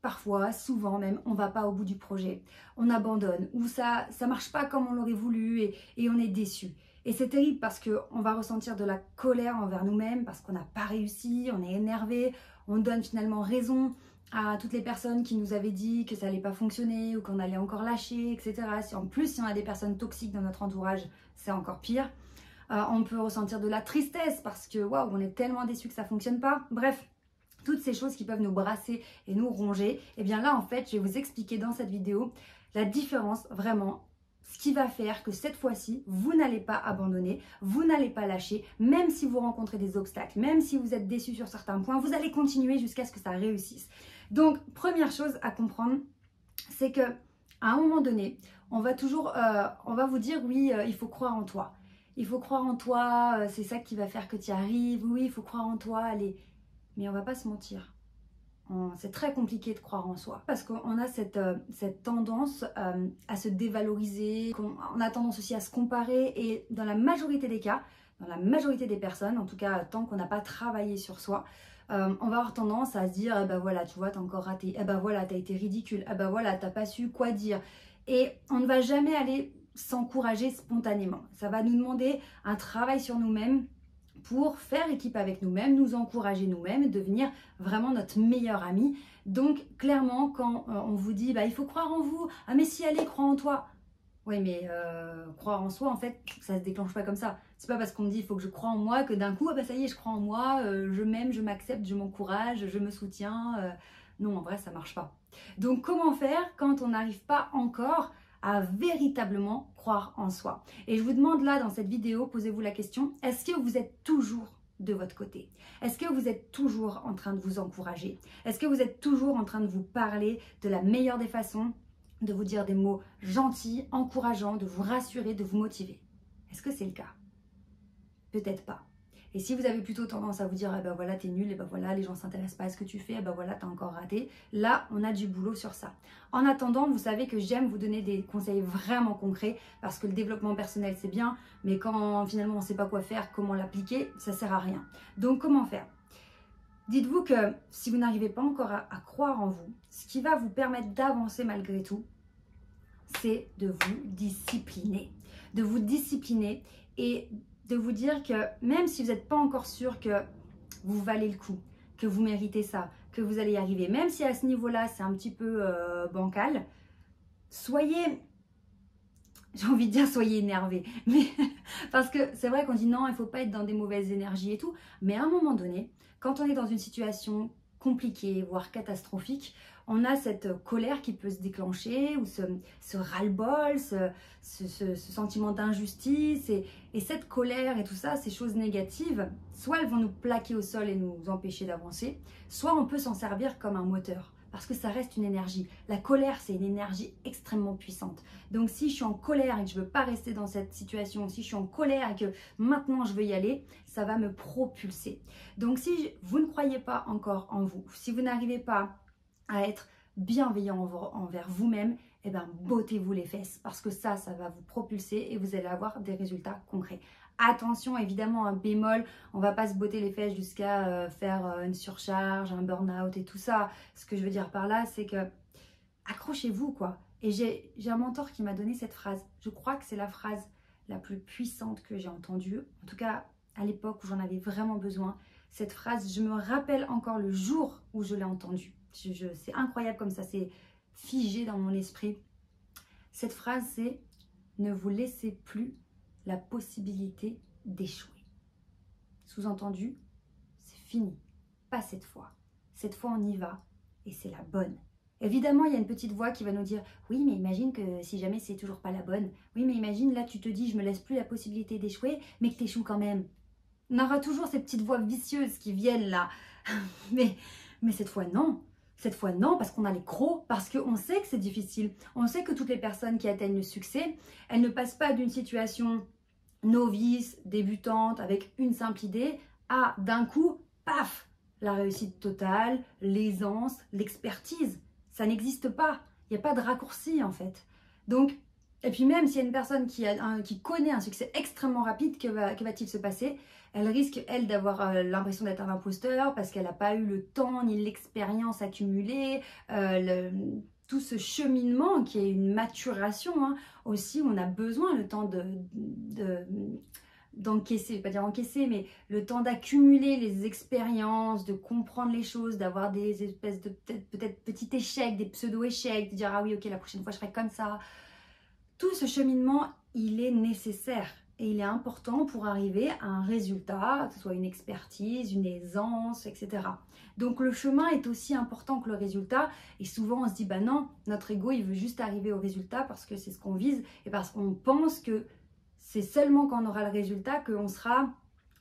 parfois, souvent même, on ne va pas au bout du projet, on abandonne, ou ça ne marche pas comme on l'aurait voulu et on est déçu. Et c'est terrible parce qu'on va ressentir de la colère envers nous-mêmes, parce qu'on n'a pas réussi, on est énervé, on donne finalement raison à toutes les personnes qui nous avaient dit que ça n'allait pas fonctionner ou qu'on allait encore lâcher, etc. En plus, si on a des personnes toxiques dans notre entourage, c'est encore pire. On peut ressentir de la tristesse parce que waouh, on est tellement déçu que ça ne fonctionne pas. Bref, toutes ces choses qui peuvent nous brasser et nous ronger, et bien là en fait, je vais vous expliquer dans cette vidéo la différence vraiment, ce qui va faire que cette fois-ci, vous n'allez pas abandonner, vous n'allez pas lâcher, même si vous rencontrez des obstacles, même si vous êtes déçu sur certains points, vous allez continuer jusqu'à ce que ça réussisse. Donc, première chose à comprendre, c'est que à un moment donné, on va vous dire oui, il faut croire en toi. Il faut croire en toi, c'est ça qui va faire que tu y arrives. Oui, il faut croire en toi, allez. Mais on va pas se mentir. C'est très compliqué de croire en soi parce qu'on a cette tendance à se dévaloriser, on a tendance aussi à se comparer et dans la majorité des cas, dans la majorité des personnes, en tout cas tant qu'on n'a pas travaillé sur soi, on va avoir tendance à se dire eh ben voilà, tu vois, t'as encore raté, eh ben voilà, t'as été ridicule, eh ben voilà, t'as pas su quoi dire. Et on ne va jamais aller s'encourager spontanément. Ça va nous demander un travail sur nous-mêmes pour faire équipe avec nous-mêmes, nous encourager nous-mêmes, devenir vraiment notre meilleur ami. Donc clairement, quand on vous dit bah, il faut croire en vous, ah mais si allez, crois en toi. Oui, mais croire en soi, en fait, ça se déclenche pas comme ça. C'est pas parce qu'on me dit il faut que je croie en moi que d'un coup, ah bah ça y est, je crois en moi, je m'aime, je m'accepte, je m'encourage, je me soutiens. Non, en vrai, ça marche pas. Donc comment faire quand on n'arrive pas encore à véritablement croire en soi? Et je vous demande là, dans cette vidéo, posez-vous la question, est-ce que vous êtes toujours de votre côté? Est-ce que vous êtes toujours en train de vous encourager? Est-ce que vous êtes toujours en train de vous parler de la meilleure des façons, de vous dire des mots gentils, encourageants, de vous rassurer, de vous motiver? Est-ce que c'est le cas? Peut-être pas. Et si vous avez plutôt tendance à vous dire, eh ben voilà, t'es nul, eh ben voilà, les gens s'intéressent pas à ce que tu fais, eh ben voilà, t'as encore raté, là, on a du boulot sur ça. En attendant, vous savez que j'aime vous donner des conseils vraiment concrets, parce que le développement personnel, c'est bien, mais quand finalement on ne sait pas quoi faire, comment l'appliquer, ça sert à rien. Donc, comment faire? Dites-vous que si vous n'arrivez pas encore à croire en vous, ce qui va vous permettre d'avancer malgré tout, c'est de vous discipliner. De vous discipliner et de vous dire que même si vous n'êtes pas encore sûr que vous valez le coup, que vous méritez ça, que vous allez y arriver, même si à ce niveau-là c'est un petit peu bancal, soyez, j'ai envie de dire soyez énervé, mais parce que c'est vrai qu'on dit non, il ne faut pas être dans des mauvaises énergies et tout, mais à un moment donné, quand on est dans une situation compliquée, voire catastrophique, on a cette colère qui peut se déclencher, ou ce ras-le-bol, ce sentiment d'injustice, et cette colère et tout ça, ces choses négatives, soit elles vont nous plaquer au sol et nous empêcher d'avancer, soit on peut s'en servir comme un moteur, parce que ça reste une énergie. La colère, c'est une énergie extrêmement puissante. Donc si je suis en colère et que je ne veux pas rester dans cette situation, si je suis en colère et que maintenant je veux y aller, ça va me propulser. Donc si vous ne croyez pas encore en vous, si vous n'arrivez pas à être bienveillant envers vous-même, eh ben bottez-vous les fesses, parce que ça va vous propulser et vous allez avoir des résultats concrets. Attention, évidemment, un bémol, on va pas se botter les fesses jusqu'à faire une surcharge, un burn-out et tout ça. Ce que je veux dire par là, c'est que accrochez-vous, quoi. Et j'ai un mentor qui m'a donné cette phrase. Je crois que c'est la phrase la plus puissante que j'ai entendue, en tout cas à l'époque où j'en avais vraiment besoin. Cette phrase, je me rappelle encore le jour où je l'ai entendue. C'est incroyable comme ça, c'est figé dans mon esprit. Cette phrase, c'est « Ne vous laissez plus la possibilité d'échouer ». Sous-entendu, c'est fini. Pas cette fois. Cette fois, on y va et c'est la bonne. Évidemment, il y a une petite voix qui va nous dire « Oui, mais imagine que si jamais c'est toujours pas la bonne. Oui, mais imagine, là, tu te dis « Je me laisse plus la possibilité d'échouer, mais que t'échoues quand même. » On aura toujours ces petites voix vicieuses qui viennent là. mais cette fois, non. Cette fois, non, parce qu'on a les crocs, parce qu'on sait que c'est difficile. On sait que toutes les personnes qui atteignent le succès, elles ne passent pas d'une situation novice, débutante, avec une simple idée, à d'un coup, paf, la réussite totale, l'aisance, l'expertise. Ça n'existe pas. Il n'y a pas de raccourci en fait. Donc, et puis même s'il y a une personne qui connaît un succès extrêmement rapide, que va-t-il se passer? Elle risque, elle, d'avoir l'impression d'être un imposteur parce qu'elle n'a pas eu le temps ni l'expérience accumulée, tout ce cheminement qui est une maturation, hein. Aussi, on a besoin le temps d'encaisser, je ne vais pas dire encaisser, mais le temps d'accumuler les expériences, de comprendre les choses, d'avoir des espèces de peut-être petits échecs, des pseudo-échecs, de dire ah oui ok la prochaine fois je ferai comme ça. Tout ce cheminement, il est nécessaire et il est important pour arriver à un résultat, que ce soit une expertise, une aisance, etc. Donc le chemin est aussi important que le résultat et souvent on se dit bah non, notre ego il veut juste arriver au résultat parce que c'est ce qu'on vise et parce qu'on pense que c'est seulement quand on aura le résultat qu'on sera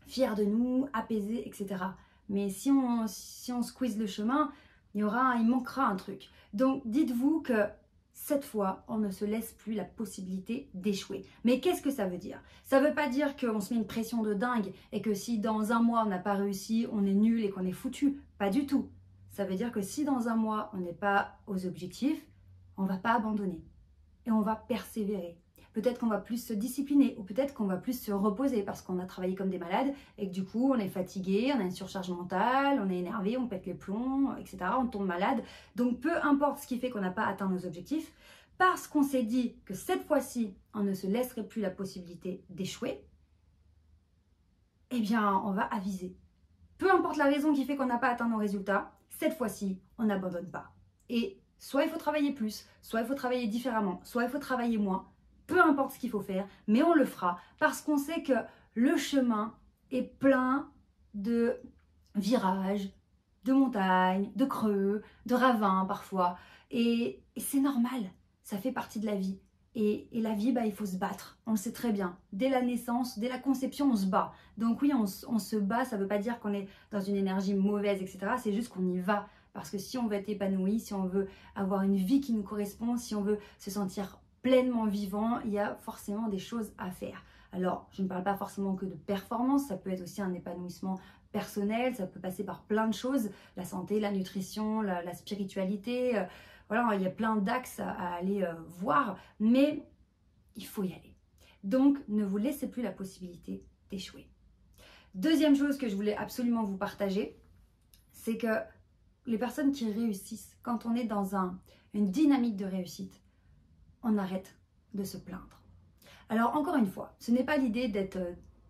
fier de nous, apaisé, etc. Mais si on squeeze le chemin, il manquera un truc. Donc dites-vous que cette fois, on ne se laisse plus la possibilité d'échouer. Mais qu'est-ce que ça veut dire? Ça ne veut pas dire qu'on se met une pression de dingue et que si dans un mois on n'a pas réussi, on est nul et qu'on est foutu. Pas du tout. Ça veut dire que si dans un mois on n'est pas aux objectifs, on ne va pas abandonner et on va persévérer. Peut-être qu'on va plus se discipliner ou peut-être qu'on va plus se reposer parce qu'on a travaillé comme des malades et que du coup on est fatigué, on a une surcharge mentale, on est énervé, on pète les plombs, etc. On tombe malade. Donc peu importe ce qui fait qu'on n'a pas atteint nos objectifs, parce qu'on s'est dit que cette fois-ci on ne se laisserait plus la possibilité d'échouer, eh bien on va aviser. Peu importe la raison qui fait qu'on n'a pas atteint nos résultats, cette fois-ci on n'abandonne pas. Et soit il faut travailler plus, soit il faut travailler différemment, soit il faut travailler moins. Peu importe ce qu'il faut faire, mais on le fera parce qu'on sait que le chemin est plein de virages, de montagnes, de creux, de ravins parfois. Et c'est normal, ça fait partie de la vie. Et la vie, bah, il faut se battre, on le sait très bien. Dès la naissance, dès la conception, on se bat. Donc oui, on se bat, ça ne veut pas dire qu'on est dans une énergie mauvaise, etc. C'est juste qu'on y va. Parce que si on veut être épanoui, si on veut avoir une vie qui nous correspond, si on veut se sentir pleinement vivant, il y a forcément des choses à faire. Alors, je ne parle pas forcément que de performance, ça peut être aussi un épanouissement personnel, ça peut passer par plein de choses, la santé, la nutrition, la spiritualité, voilà, il y a plein d'axes à aller voir, mais il faut y aller. Donc, ne vous laissez plus la possibilité d'échouer. Deuxième chose que je voulais absolument vous partager, c'est que les personnes qui réussissent, quand on est dans une dynamique de réussite, on arrête de se plaindre. Alors encore une fois, ce n'est pas l'idée d'être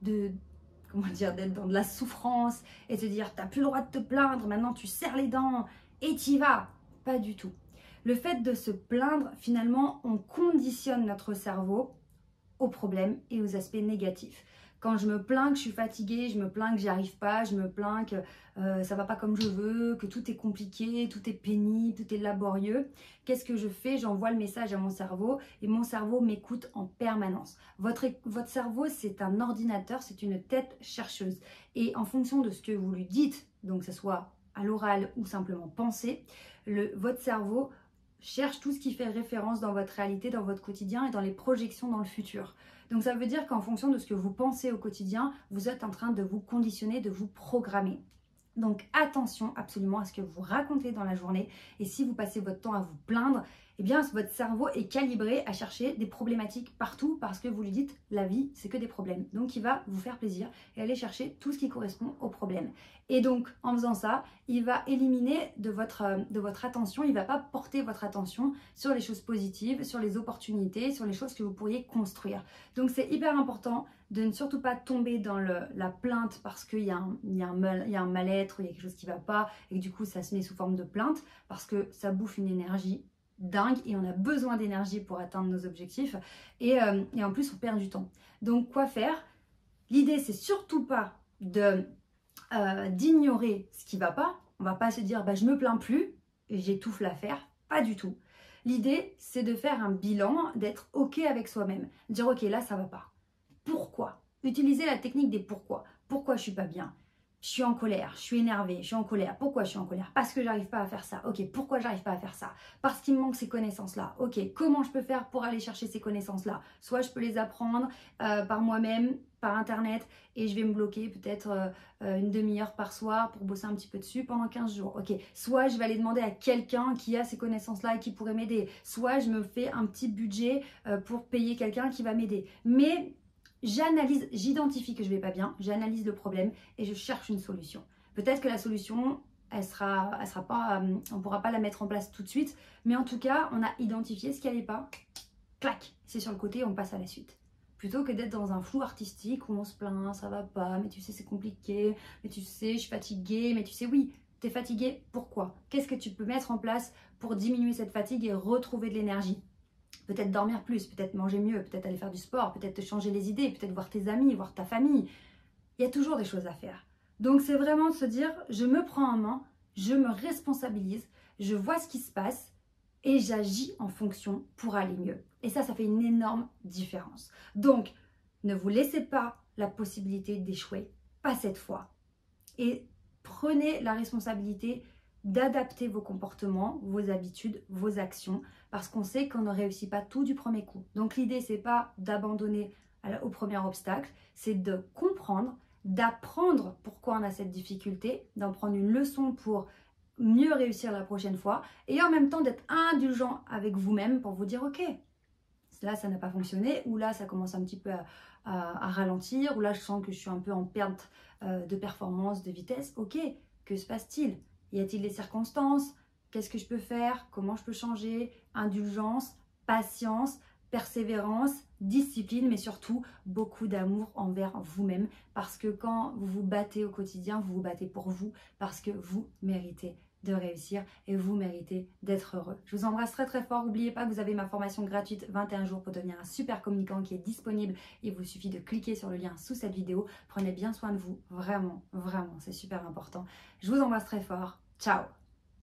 d'être dans de la souffrance et de se dire t'as plus le droit de te plaindre, maintenant tu serres les dents et t'y vas. Pas du tout. Le fait de se plaindre, finalement, on conditionne notre cerveau aux problèmes et aux aspects négatifs. Quand je me plains que je suis fatiguée, je me plains que j'y arrive pas, je me plains que ça va pas comme je veux, que tout est compliqué, tout est pénible, tout est laborieux. Qu'est-ce que je fais? J'envoie le message à mon cerveau et mon cerveau m'écoute en permanence. Votre cerveau, c'est un ordinateur, c'est une tête chercheuse. Et en fonction de ce que vous lui dites, donc que ce soit à l'oral ou simplement penser, votre cerveau cherche tout ce qui fait référence dans votre réalité, dans votre quotidien et dans les projections dans le futur. Donc ça veut dire qu'en fonction de ce que vous pensez au quotidien, vous êtes en train de vous conditionner, de vous programmer. Donc attention absolument à ce que vous racontez dans la journée et si vous passez votre temps à vous plaindre, eh bien votre cerveau est calibré à chercher des problématiques partout parce que vous lui dites la vie c'est que des problèmes. Donc il va vous faire plaisir et aller chercher tout ce qui correspond aux problèmes. Et donc en faisant ça, il va éliminer de votre attention, il ne va pas porter votre attention sur les choses positives, sur les opportunités, sur les choses que vous pourriez construire. Donc c'est hyper important de ne surtout pas tomber dans la plainte parce qu'il y a un mal-être, il y a quelque chose qui ne va pas et que du coup ça se met sous forme de plainte parce que ça bouffe une énergie dingue et on a besoin d'énergie pour atteindre nos objectifs et en plus on perd du temps. Donc quoi faire? L'idée c'est surtout pas d'ignorer ce qui va pas. On va pas se dire bah, je me plains plus, j'étouffe l'affaire, pas du tout. L'idée c'est de faire un bilan, d'être ok avec soi-même, dire ok là ça va pas. Pourquoi? Utiliser la technique des pourquoi. Pourquoi je suis pas bien? Je suis en colère, je suis énervée, je suis en colère. Pourquoi je suis en colère? Parce que j'arrive pas à faire ça. Ok, pourquoi j'arrive pas à faire ça? Parce qu'il me manque ces connaissances-là. Ok, comment je peux faire pour aller chercher ces connaissances-là? Soit je peux les apprendre par moi-même, par internet, et je vais me bloquer peut-être une demi-heure par soir pour bosser un petit peu dessus pendant 15 jours. Ok, soit je vais aller demander à quelqu'un qui a ces connaissances-là et qui pourrait m'aider. Soit je me fais un petit budget pour payer quelqu'un qui va m'aider. Mais j'analyse, j'identifie que je ne vais pas bien, j'analyse le problème et je cherche une solution. Peut-être que la solution, elle sera pas, on ne pourra pas la mettre en place tout de suite, mais en tout cas, on a identifié ce qui n'allait pas, clac, c'est sur le côté, on passe à la suite. Plutôt que d'être dans un flou artistique où on se plaint, ça va pas, mais tu sais c'est compliqué, mais tu sais je suis fatiguée, mais tu sais oui, tu es fatiguée, pourquoi? Qu'est-ce que tu peux mettre en place pour diminuer cette fatigue et retrouver de l'énergie? Peut-être dormir plus, peut-être manger mieux, peut-être aller faire du sport, peut-être te changer les idées, peut-être voir tes amis, voir ta famille. Il y a toujours des choses à faire. Donc c'est vraiment de se dire, je me prends en main, je me responsabilise, je vois ce qui se passe et j'agis en fonction pour aller mieux. Et ça fait une énorme différence. Donc, ne vous laissez pas la possibilité d'échouer, pas cette fois. Et prenez la responsabilité d'adapter vos comportements, vos habitudes, vos actions, parce qu'on sait qu'on ne réussit pas tout du premier coup. Donc l'idée, c'est pas d'abandonner au premier obstacle, c'est de comprendre, d'apprendre pourquoi on a cette difficulté, d'en prendre une leçon pour mieux réussir la prochaine fois, et en même temps d'être indulgent avec vous-même pour vous dire, ok, là ça n'a pas fonctionné, ou là ça commence un petit peu à ralentir, ou là je sens que je suis un peu en perte de performance, de vitesse, ok, que se passe-t-il? Y a-t-il des circonstances? Qu'est-ce que je peux faire? Comment je peux changer? Indulgence, patience, persévérance, discipline, mais surtout beaucoup d'amour envers vous-même, parce que quand vous vous battez au quotidien, vous vous battez pour vous, parce que vous méritez de réussir et vous méritez d'être heureux. Je vous embrasse très très fort. N'oubliez pas que vous avez ma formation gratuite 21 jours pour devenir un super communicant qui est disponible. Il vous suffit de cliquer sur le lien sous cette vidéo. Prenez bien soin de vous, vraiment, vraiment, c'est super important. Je vous embrasse très fort. Ciao!